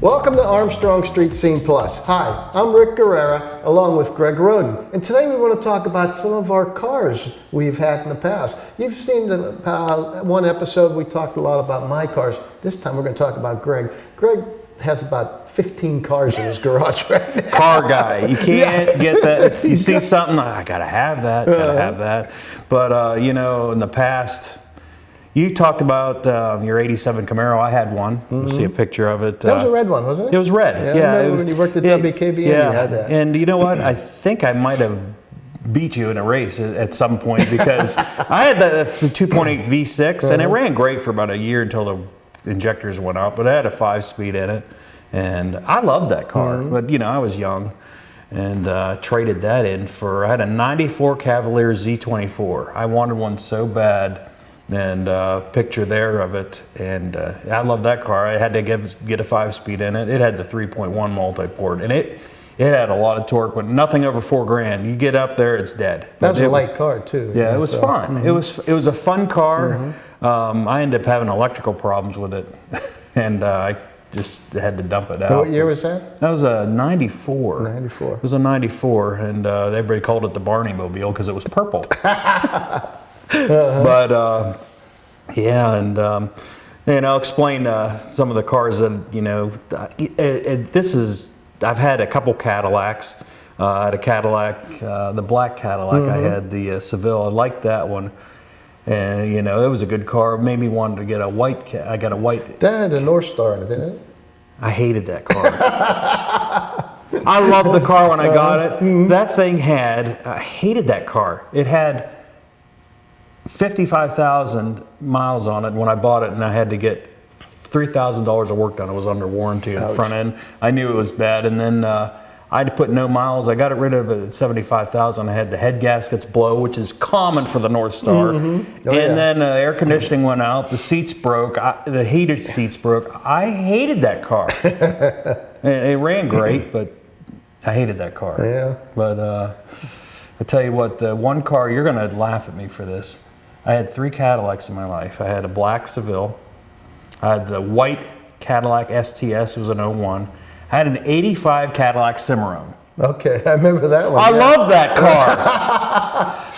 Welcome to Armstrong Street Scene Plus. Hi, I'm Rick Guerrera, along with Greg Roden, and today we want to talk about some of our cars we've had in the past. You've seen one episode we talked a lot about my cars. This time we're going to talk about Greg. Greg has about 15 cars in his garage right now. Car guy. You can't get that. If you see something, I gotta have that, gotta have that. But, you know, in the past, you talked about your 87 Camaro. I had one. You see a picture of it. That was a red one, wasn't it? It was red. Yeah, I remember when you worked at WKBN, you had that. And you know what? I think I might have beat you in a race at some point because I had the 2.8 V6 and it ran great for about a year until the injectors went out, but it had a 5-speed in it. And I loved that car, but you know, I was young and traded that in for, I had a 94 Cavalier Z24. I wanted one so bad. And picture there of it, and I love that car. I had to get a 5-speed in it. It had the 3.1 multi-port, and it had a lot of torque, but nothing over 4 grand. You get up there, it's dead. That was a light car too. Yeah, it was fun. It was a fun car. I ended up having electrical problems with it, and I just had to dump it out. And what year was that? That was a 94. 94. It was a 94, and everybody called it the Barney Mobile because it was purple. But yeah, and and I'll explain some of the cars that, you know, I've had a couple Cadillacs. I had a Cadillac, the black Cadillac. I had the Seville. I liked that one, and you know, it was a good car. Made me want to get a white. I got a white. That had a North Star in it, didn't it? I hated that car. I loved the car when I got it. That thing I hated that car. It had 55,000 miles on it when I bought it, and I had to get $3,000 of work done. It was under warranty in the front end. I knew it was bad, and then I had to put no miles. I got it rid of it at 75,000. I had the head gaskets blow, which is common for the North Star. Then air conditioning went out. The seats broke. The heated seats broke. I hated that car. It ran great, but I hated that car. Yeah. But I tell you what, the one car, you're going to laugh at me for this. I had 3 Cadillacs in my life. I had a black Seville. I had the white Cadillac STS, it was an 01. I had an 85 Cadillac Cimarron. Okay, I remember that one. I love that car.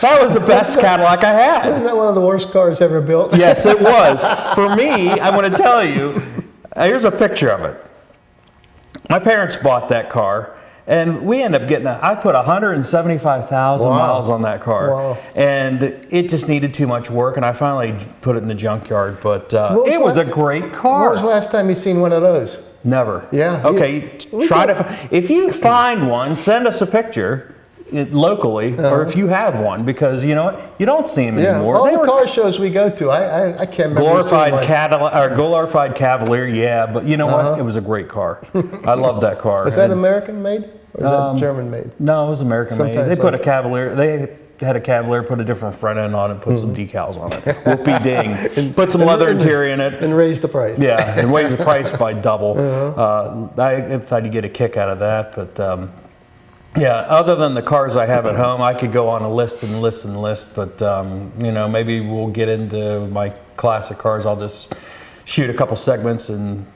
That was the best Cadillac I had. Wasn't that one of the worst cars ever built? Yes, it was. For me, I'm going to tell you, here's a picture of it. My parents bought that car. And we ended up getting, I put 175,000 miles on that car. And it just needed too much work, and I finally put it in the junkyard. But it was a great car. When was the last time you seen one of those? Never. Yeah. Okay, if you find one, send us a picture locally, or if you have one, because you know what, you don't see them anymore. All the car shows we go to, I can't remember. Glorified Cadillac or glorified Cavalier, yeah, but you know what? It was a great car. I love that car. Was that American made, or was that German made? No, it was American made. They put a Cavalier. They had a Cavalier, put a different front end on it, put some decals on it. Whoopie ding. Put some leather interior in it. And raised the price. Yeah, and raised the price by double. I thought you'd get a kick out of that, but. Yeah, other than the cars I have at home, I could go on a list and list and list, but you know, maybe we'll get into my classic cars. I'll just shoot a couple segments and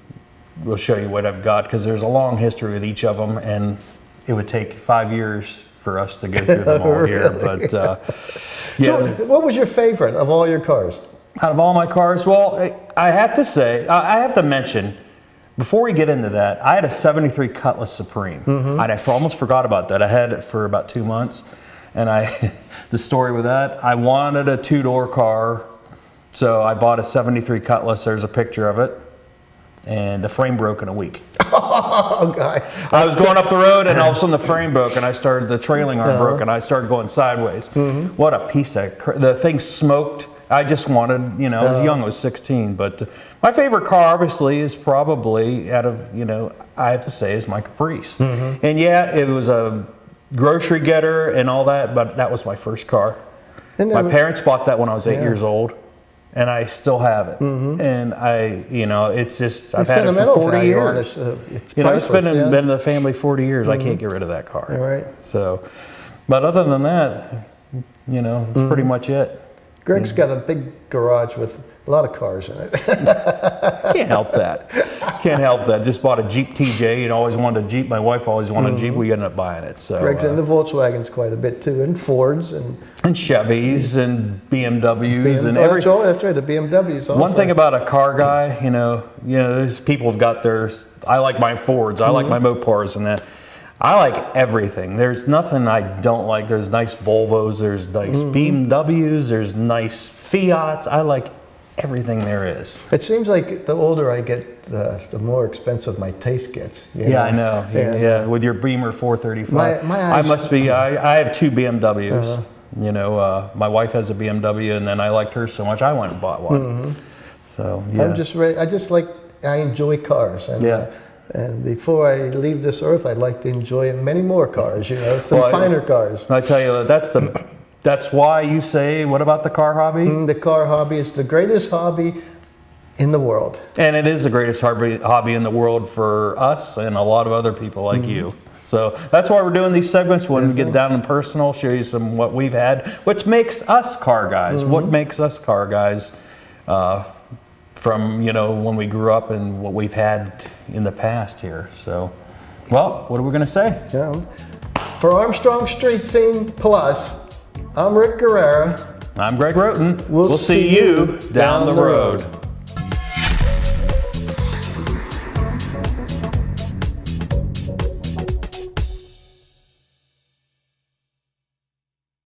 we'll show you what I've got, because there's a long history with each of them, and it would take 5 years for us to go through them all here. But yeah. So what was your favorite of all your cars? Out of all my cars, well, I have to say, I have to mention, before we get into that, I had a 73 Cutlass Supreme. I almost forgot about that. I had it for about 2 months. And the story with that, I wanted a 2-door car. So I bought a 73 Cutlass. There's a picture of it. And the frame broke in a week. Oh, God. I was going up the road, and all of a sudden the frame broke, and the trailing arm broke, and I started going sideways. What a piece of the thing smoked. I just wanted, you know, I was young, I was 16, but my favorite car, obviously, is probably out of, you know, I have to say, is my Caprice. And yeah, it was a grocery getter and all that, but that was my first car. My parents bought that when I was 8 years old, and I still have it. And you know, it's just, I've had it for 40 years. It's you know, it's been in the family 40 years. I can't get rid of that car. Right. So, but other than that, you know, that's pretty much it. Greg's got a big garage with a lot of cars in it. Can't help that. Can't help that. Just bought a Jeep TJ and always wanted a Jeep. My wife always wanted a Jeep. We ended up buying it. So Greg's into Volkswagens quite a bit too, and Fords and Chevys and BMWs and everything. That's right, the BMWs also. One thing about a car guy, there's people have got theirs. I like my Fords. I like my Mopars and that. I like everything. There's nothing I don't like. There's nice Volvos. There's nice BMWs. There's nice Fiats. I like everything there is. It seems like the older I get, the more expensive my taste gets. Yeah, I know. Yeah, with your Beamer 435. My eyes, I must be. I have two BMWs. My wife has a BMW, and then I liked hers so much I went and bought one. So yeah. I enjoy cars, and and before I leave this earth, I'd like to enjoy many more cars. Finer cars. I tell you, that's why you say, what about the car hobby? The car hobby is the greatest hobby in the world. And it is the greatest hobby in the world for us and a lot of other people like you. So that's why we're doing these segments. When we get down and personal, show you some what we've had, which makes us car guys. What makes us car guys from when we grew up and what we've had in the past here. So, well, what are we going to say? Yeah. For Armstrong Street Scene Plus, I'm Rick Guerrera. I'm Greg Roten. We'll see you down the road.